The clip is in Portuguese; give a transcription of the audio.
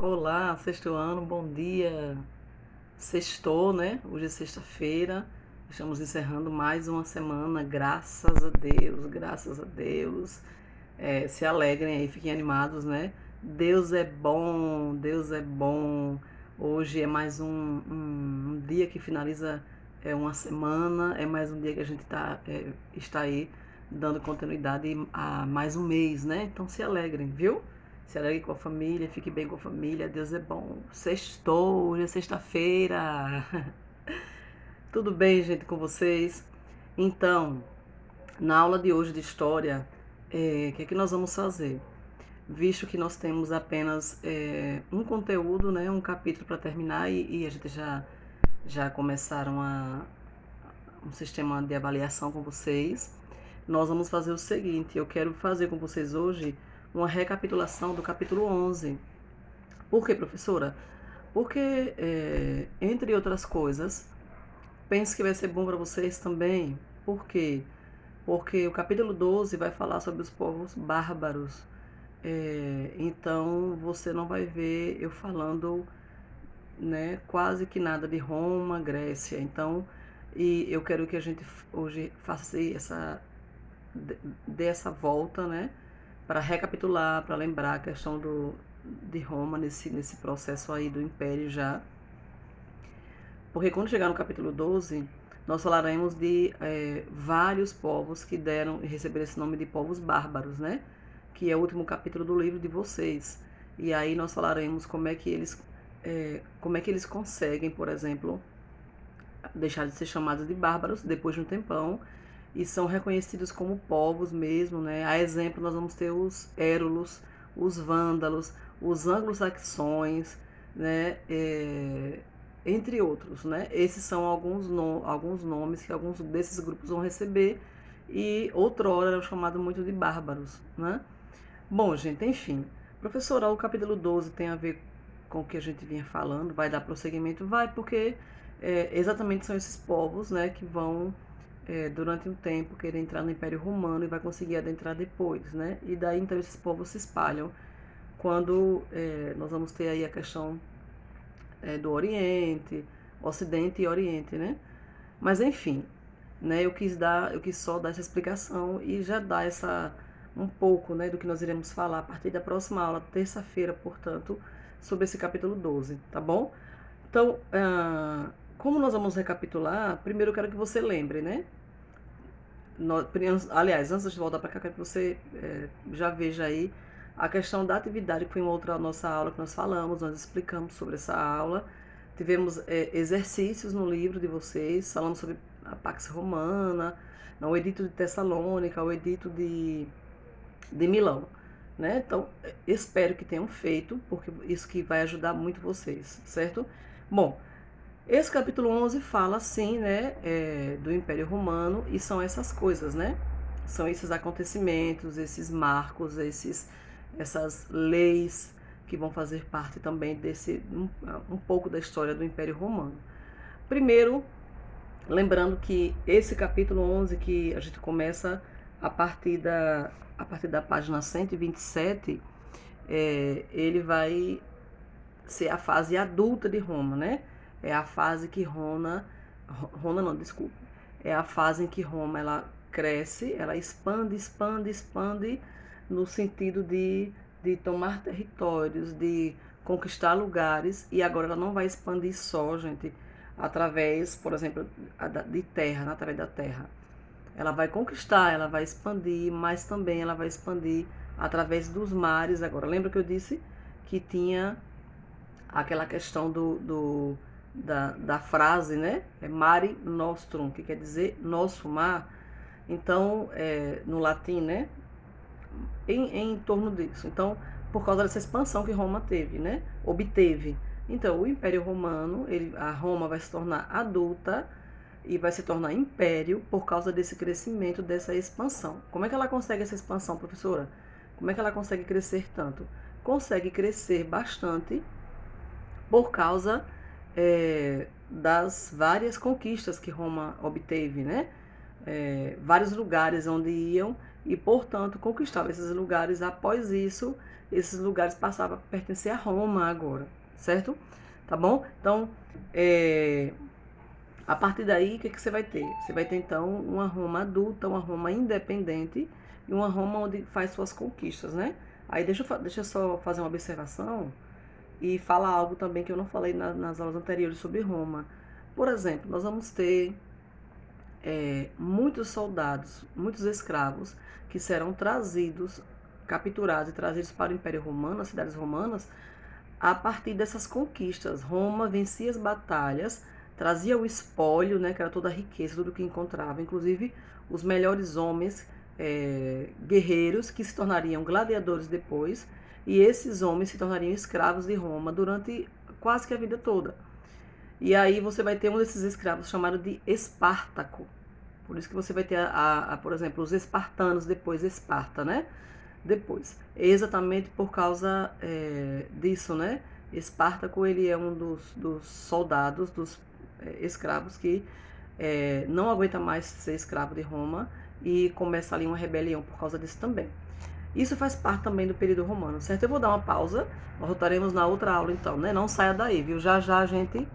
Olá, sexto ano, bom dia. Sextou, né? Hoje é sexta-feira. Estamos encerrando mais uma semana, graças a Deus, graças a Deus. Se alegrem aí, fiquem animados, né? Deus é bom, Deus é bom. Hoje é mais um dia que finaliza uma semana, é mais um dia que a gente está aí dando continuidade a mais um mês, né? Então se alegrem, viu? Se alegre com a família, fique bem com a família, Deus é bom. Sextou, hoje é sexta-feira. Tudo bem, gente, com vocês? Então, na aula de hoje de história, o que é que nós vamos fazer? Visto que nós temos apenas um conteúdo, né, um capítulo para terminar e a gente já começaram um sistema de avaliação com vocês, nós vamos fazer o seguinte: eu quero fazer com vocês hoje uma recapitulação do capítulo 11. Por quê, professora? Porque, entre outras coisas, penso que vai ser bom para vocês também. Por quê? Porque o capítulo 12 vai falar sobre os povos bárbaros. Então, você não vai ver eu falando, né, quase que nada de Roma, Grécia. Então, e eu quero que a gente hoje faça dê essa volta, né, para recapitular, para lembrar a questão de Roma nesse processo aí do Império já. Porque quando chegar no capítulo 12, nós falaremos de vários povos que deram e receberam esse nome de povos bárbaros, né? Que é o último capítulo do livro de vocês. E aí nós falaremos como é que eles conseguem, por exemplo, deixar de ser chamados de bárbaros depois de um tempão e são reconhecidos como povos mesmo, né? A exemplo, nós vamos ter os érulos, os vândalos, os anglo-saxões, né? Entre outros, né? Esses são alguns nomes que alguns desses grupos vão receber e outrora eram chamados muito de bárbaros, né? Bom, gente, enfim. Professora, o capítulo 12 tem a ver com o que a gente vinha falando, vai dar prosseguimento? Vai, porque exatamente são esses povos, né, que vão, durante um tempo, querer entrar no Império Romano e vai conseguir adentrar depois, né? E daí, então, esses povos se espalham quando nós vamos ter aí a questão do Oriente, Ocidente e Oriente, né? Mas enfim, né? Eu quis só dar essa explicação e já dar um pouco, né, do que nós iremos falar a partir da próxima aula, terça-feira, portanto, sobre esse capítulo 12, tá bom? Então, como nós vamos recapitular, primeiro eu quero que você lembre, né? Aliás, antes de voltar para cá, quero que você já veja aí a questão da atividade, que foi uma outra nossa aula que nós falamos, nós explicamos sobre essa aula. Tivemos exercícios no livro de vocês, falamos sobre a Pax Romana, o Edito de Tessalônica, o Edito de Milão. Né? Então, espero que tenham feito, porque isso que vai ajudar muito vocês, certo? Bom, esse capítulo 11 fala, sim, né, do Império Romano, e são essas coisas, né? São esses acontecimentos, esses marcos, essas leis que vão fazer parte também um pouco da história do Império Romano. Primeiro, lembrando que esse capítulo 11, que a gente começa a partir da página 127, ele vai ser a fase adulta de Roma, né? É a fase que Roma não, desculpa. É a fase em que Roma ela cresce, ela expande no sentido de tomar territórios, de conquistar lugares, e agora ela não vai expandir só, gente, através, por exemplo, de terra, através da terra. Ela vai conquistar, ela vai expandir, mas também ela vai expandir através dos mares. Agora, lembra que eu disse que tinha aquela questão da frase, né? É mare nostrum, que quer dizer nosso mar. Então, no latim, né? Em torno disso. Então, por causa dessa expansão que Roma teve, né? Obteve. Então, o Império Romano, a Roma vai se tornar adulta e vai se tornar império por causa desse crescimento, dessa expansão. Como é que ela consegue essa expansão, professora? Como é que ela consegue crescer tanto? Consegue crescer bastante por causa das várias conquistas que Roma obteve, né? Vários lugares onde iam, e, portanto, conquistava esses lugares. Após isso, esses lugares passavam a pertencer a Roma agora, certo? Tá bom? Então, a partir daí, o que você vai ter? Você vai ter, então, uma Roma adulta, uma Roma independente e uma Roma onde faz suas conquistas, né? Aí deixa eu só fazer uma observação e falar algo também que eu não falei nas aulas anteriores sobre Roma. Por exemplo, nós vamos ter muitos soldados, muitos escravos que serão trazidos, capturados e trazidos para o Império Romano, as cidades romanas, a partir dessas conquistas. Roma vencia as batalhas, trazia o espólio, né, que era toda a riqueza, tudo que encontrava, inclusive os melhores homens guerreiros que se tornariam gladiadores depois, e esses homens se tornariam escravos de Roma durante quase que a vida toda. E aí você vai ter um desses escravos chamado de Espartaco. Por isso que você vai ter, por exemplo, os espartanos, depois Esparta, né? Depois. Exatamente por causa disso, né? Espartaco, ele é um dos soldados, dos escravos que não aguenta mais ser escravo de Roma e começa ali uma rebelião por causa disso também. Isso faz parte também do período romano, certo? Eu vou dar uma pausa, voltaremos na outra aula então, né? Não saia daí, viu? Já já a gente